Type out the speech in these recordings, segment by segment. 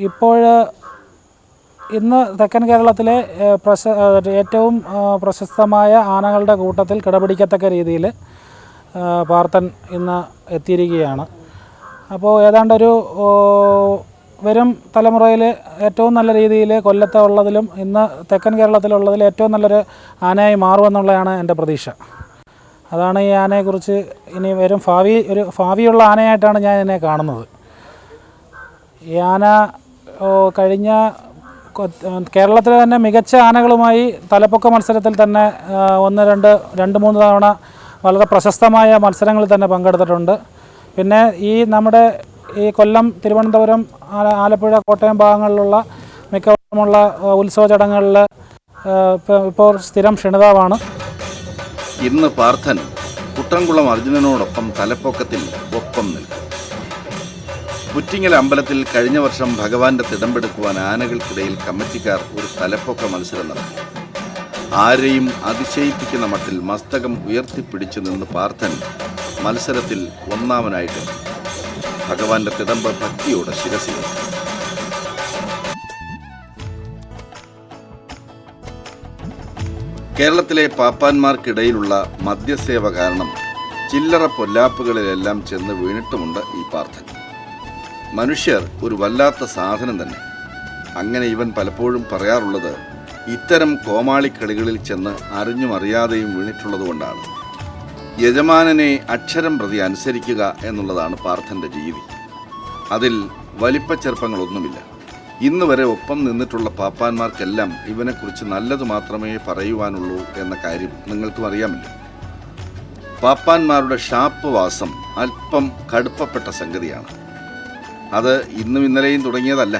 ഇപ്പോൾ ഇന്ന് തെക്കൻ കേരളത്തിലെ ഏറ്റവും പ്രശസ്തമായ ആനകളുടെ കൂട്ടത്തിൽ കിടപിടിക്കത്തക്ക രീതിയിൽ പാർത്ഥൻ ഇന്ന് എത്തിയിരിക്കുകയാണ്. അപ്പോൾ ഏതാണ്ടൊരു വരും തലമുറയിൽ ഏറ്റവും നല്ല രീതിയിൽ കൊല്ലത്തെ ഉള്ളതിലും ഇന്ന് തെക്കൻ കേരളത്തിലുള്ളതിൽ ഏറ്റവും നല്ലൊരു ആനയായി മാറുമെന്നുള്ളതാണ് എൻ്റെ പ്രതീക്ഷ. അതാണ് ഈ ആനയെക്കുറിച്ച് ഇനി വരും ഭാവിയുള്ള ആനയായിട്ടാണ് ഞാൻ ഇതിനെ കാണുന്നത്. ഈ ആന കഴിഞ്ഞ കേരളത്തിലെ തന്നെ മികച്ച ആനകളുമായി തലപ്പൊക്ക മത്സരത്തിൽ തന്നെ 1-2-3 തവണ വളരെ പ്രശസ്തമായ മത്സരങ്ങളിൽ തന്നെ പങ്കെടുത്തിട്ടുണ്ട്. പിന്നെ നമ്മുടെ ഈ കൊല്ലം, തിരുവനന്തപുരം, ആലപ്പുഴ, കോട്ടയം ഭാഗങ്ങളിലുള്ള മിക്കവാറുമുള്ള ഉത്സവ ചടങ്ങുകളിൽ ഇപ്പോൾ സ്ഥിരം ക്ഷണിതാവാണ്. ഇന്ന് പാർത്ഥൻ കുട്ടംകുളം അർജുനനോടൊപ്പം തലപ്പൊക്കത്തിൽ ഒപ്പം നിൽക്കും. പുറ്റിങ്ങൽ അമ്പലത്തിൽ കഴിഞ്ഞ വർഷം ഭഗവാന്റെ തിടമ്പെടുക്കുവാൻ ആനകൾക്കിടയിൽ കമ്മിറ്റിക്കാർ ഒരു തലപ്പൊക്ക മത്സരം നടത്തി. ആരെയും അതിശയിപ്പിക്കുന്ന മട്ടിൽ മസ്തകം ഉയർത്തിപ്പിടിച്ചു നിന്ന് പാർത്ഥൻ മത്സരത്തിൽ ഒന്നാമനായിട്ട് ഭഗവാന്റെ തിടമ്പ് ഭക്തിയോടെ ശിരസിൽ. കേരളത്തിലെ പാപ്പാന്മാർക്കിടയിലുള്ള മദ്യസേവ കാരണം ചില്ലറ പൊല്ലാപ്പുകളിലെല്ലാം ചെന്ന് വീണിട്ടുമുണ്ട് ഈ പാർത്ഥൻ. മനുഷ്യർ ഒരു വല്ലാത്ത സാധനം തന്നെ. അങ്ങനെ ഇവൻ പലപ്പോഴും പറയാറുള്ളത് ഇത്തരം കോമാളിക്കളികളിൽ ചെന്ന് അറിഞ്ഞും അറിയാതെയും വീണിട്ടുള്ളതുകൊണ്ടാണ്. യജമാനനെ അക്ഷരം പ്രതി അനുസരിക്കുക എന്നുള്ളതാണ് പാർത്ഥൻ്റെ രീതി. അതിൽ വലിപ്പച്ചെറുപ്പങ്ങളൊന്നുമില്ല. ഇന്ന് വരെ ഒപ്പം നിന്നിട്ടുള്ള പാപ്പാന്മാർക്കെല്ലാം ഇവനെക്കുറിച്ച് നല്ലത് മാത്രമേ പറയുവാനുള്ളൂ എന്ന കാര്യം നിങ്ങൾക്കും അറിയാമല്ലോ. പാപ്പാന്മാരുടെ ഷാപ്പ് വാസം അല്പം കടുപ്പപ്പെട്ട സംഗതിയാണ്. അത് ഇന്നും ഇന്നലെയും തുടങ്ങിയതല്ല.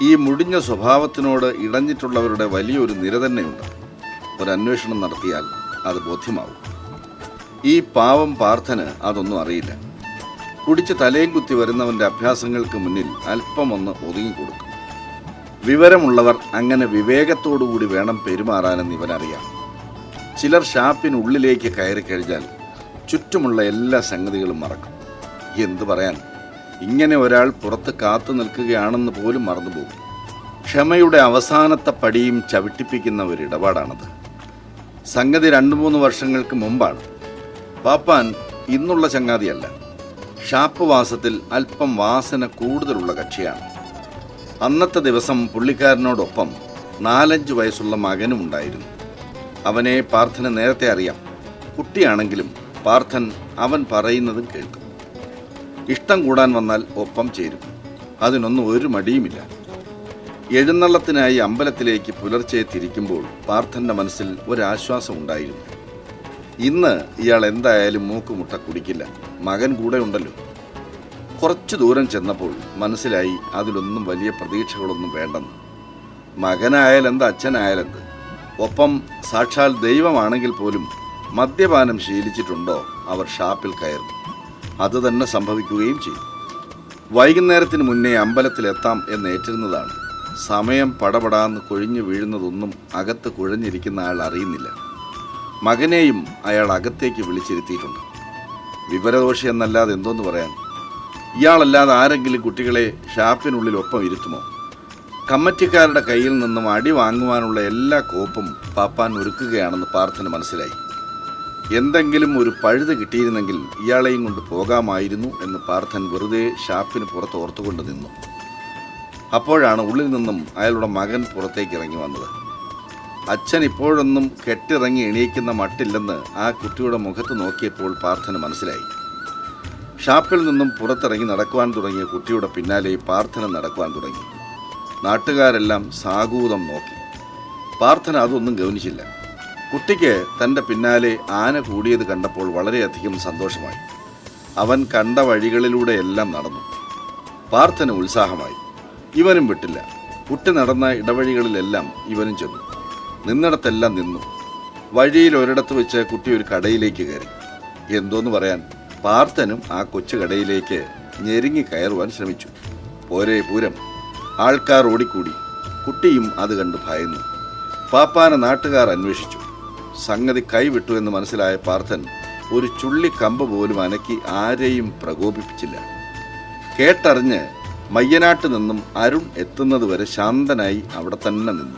ഈ മുടിഞ്ഞ സ്വഭാവത്തിനോട് ഇടഞ്ഞിട്ടുള്ളവരുടെ വലിയൊരു നിര തന്നെയുണ്ട്. ഒരന്വേഷണം നടത്തിയാൽ അത് ബോധ്യമാവും. ഈ പാവം പാർത്ഥന് അതൊന്നും അറിയില്ല. കുടിച്ച് തലയും കുത്തി വരുന്നവൻ്റെ അഭ്യാസങ്ങൾക്ക് മുന്നിൽ അല്പമൊന്ന് ഒതുങ്ങിക്കൊടുക്കും. വിവരമുള്ളവർ അങ്ങനെ വിവേകത്തോടുകൂടി വേണം പെരുമാറാനെന്ന് ഇവനറിയാം. ചിലർ ഷാപ്പിനുള്ളിലേക്ക് കയറി കഴിഞ്ഞാൽ ചുറ്റുമുള്ള എല്ലാ സംഗതികളും മറക്കും. എന്തു പറയാൻ, ഇങ്ങനെ ഒരാൾ പുറത്ത് കാത്തു നിൽക്കുകയാണെന്ന് പോലും മറന്നുപോകും. ക്ഷമയുടെ അവസാനത്തെ പടിയും ചവിട്ടിപ്പിക്കുന്ന ഒരിടപാടാണത്. സംഗതി 2-3 വർഷങ്ങൾക്ക് മുമ്പാണ്. പാപ്പാൻ ഇന്നുള്ള ചങ്ങാതിയല്ല. ഷാപ്പ് വാസത്തിൽ അല്പം വാസന കൂടുതലുള്ള കക്ഷിയാണ്. അന്നത്തെ ദിവസം പുള്ളിക്കാരനോടൊപ്പം 4-5 വയസ്സുള്ള മകനും ഉണ്ടായിരുന്നു. അവനെ പാർത്ഥന് നേരത്തെ അറിയാം. കുട്ടിയാണെങ്കിലും പാർത്ഥൻ അവൻ പറയുന്നതും കേൾക്കും. ഇഷ്ടം കൂടാൻ വന്നാൽ ഒപ്പം ചേരും. അതിനൊന്നും ഒരു മടിയുമില്ല. എഴുന്നള്ളത്തിനായി അമ്പലത്തിലേക്ക് പുലർച്ചെ തിരിക്കുമ്പോൾ പാർത്ഥൻ്റെ മനസ്സിൽ ഒരാശ്വാസം ഉണ്ടായിരുന്നു. ഇന്ന് ഇയാൾ എന്തായാലും മൂക്കുമുട്ട കുടിക്കില്ല, മകൻ കൂടെ ഉണ്ടല്ലോ. കുറച്ചു ദൂരം ചെന്നപ്പോൾ മനസ്സിലായി അതിലൊന്നും വലിയ പ്രതീക്ഷകളൊന്നും വേണ്ടെന്ന്. മകനായാലെന്ത്, അച്ഛനായാലെന്ത്, ഒപ്പം സാക്ഷാൽ ദൈവമാണെങ്കിൽ പോലും മദ്യപാനം ശീലിച്ചിട്ടുണ്ടോ അവർ ഷാപ്പിൽ കയറും. അത് തന്നെ സംഭവിക്കുകയും ചെയ്തു. വൈകുന്നേരത്തിന് മുന്നേ അമ്പലത്തിലെത്താം എന്നേറ്റിരുന്നതാണ്. സമയം പടപടാന്ന് കൊഴിഞ്ഞു വീഴുന്നതൊന്നും അകത്ത് കുഴഞ്ഞിരിക്കുന്ന ആൾ അറിയുന്നില്ല. മകനെയും അയാൾ അകത്തേക്ക് വിളിച്ചിരുത്തിയിട്ടുണ്ട്. വിവരദോഷി എന്നല്ലാതെ എന്തോന്ന് പറയാൻ. ഇയാളല്ലാതെ ആരെങ്കിലും കുട്ടികളെ ഷാപ്പിനുള്ളിൽ ഒപ്പം ഇരുത്തുമോ? കമ്മിറ്റിക്കാരുടെ കയ്യിൽ നിന്നും അടി വാങ്ങുവാനുള്ള എല്ലാ കോപ്പും പാപ്പാൻ ഒരുക്കുകയാണെന്ന് പാർത്ഥന് മനസ്സിലായി. എന്തെങ്കിലും ഒരു പഴുത് കിട്ടിയിരുന്നെങ്കിൽ ഇയാളെയും കൊണ്ട് പോകാമായിരുന്നു എന്ന് പാർത്ഥൻ വെറുതെ ഷാപ്പിന് പുറത്ത് ഓർത്തുകൊണ്ട് നിന്നു. അപ്പോഴാണ് ഉള്ളിൽ നിന്നും അയാളുടെ മകൻ പുറത്തേക്ക് ഇറങ്ങി വന്നത്. അച്ഛൻ ഇപ്പോഴൊന്നും കെട്ടിറങ്ങി എണീക്കുന്ന മട്ടില്ലെന്ന് ആ കുട്ടിയുടെ മുഖത്ത് നോക്കിയപ്പോൾ പാർത്ഥന് മനസ്സിലായി. ഷാപ്പിൽ നിന്നും പുറത്തിറങ്ങി നടക്കുവാൻ തുടങ്ങിയ കുട്ടിയുടെ പിന്നാലെ പാർത്ഥന നടക്കുവാൻ തുടങ്ങി. നാട്ടുകാരെല്ലാം സാഗൂതം നോക്കി. പാർത്ഥന അതൊന്നും ഗൗനിച്ചില്ല. കുട്ടിക്ക് തൻ്റെ പിന്നാലെ ആന കൂടിയത് കണ്ടപ്പോൾ വളരെയധികം സന്തോഷമായി. അവൻ കണ്ട വഴികളിലൂടെയെല്ലാം നടന്നു. പാർത്ഥന് ഉത്സാഹമായി. ഇവനും വിട്ടില്ല. കുട്ടി നടന്ന ഇടവഴികളിലെല്ലാം ഇവനും ചെന്നു. നിന്നിടത്തെല്ലാം നിന്നു. വഴിയിൽ ഒരിടത്ത് വെച്ച് കുട്ടി ഒരു കടയിലേക്ക് കയറി. എന്തോന്ന് പറയാൻ, പാർത്ഥനും ആ കൊച്ചു കടയിലേക്ക് ഞെരുങ്ങി കയറുവാൻ ശ്രമിച്ചു. പോരേ പൂരം. ആൾക്കാർ ഓടിക്കൂടി. കുട്ടിയും അത് കണ്ട് ഭയന്നു. പാപ്പാനെ നാട്ടുകാർ അന്വേഷിച്ചു. സംഗതി കൈവിട്ടു എന്ന് മനസ്സിലായ പാർത്ഥൻ ഒരു ചുള്ളിക്കമ്പ് പോലും അനക്കി ആരെയും പ്രകോപിപ്പിച്ചില്ല. കേട്ടറിഞ്ഞ് മയ്യനാട്ട് നിന്നും അരുൺ എത്തുന്നതുവരെ ശാന്തനായി അവിടെ തന്നെ നിന്നു.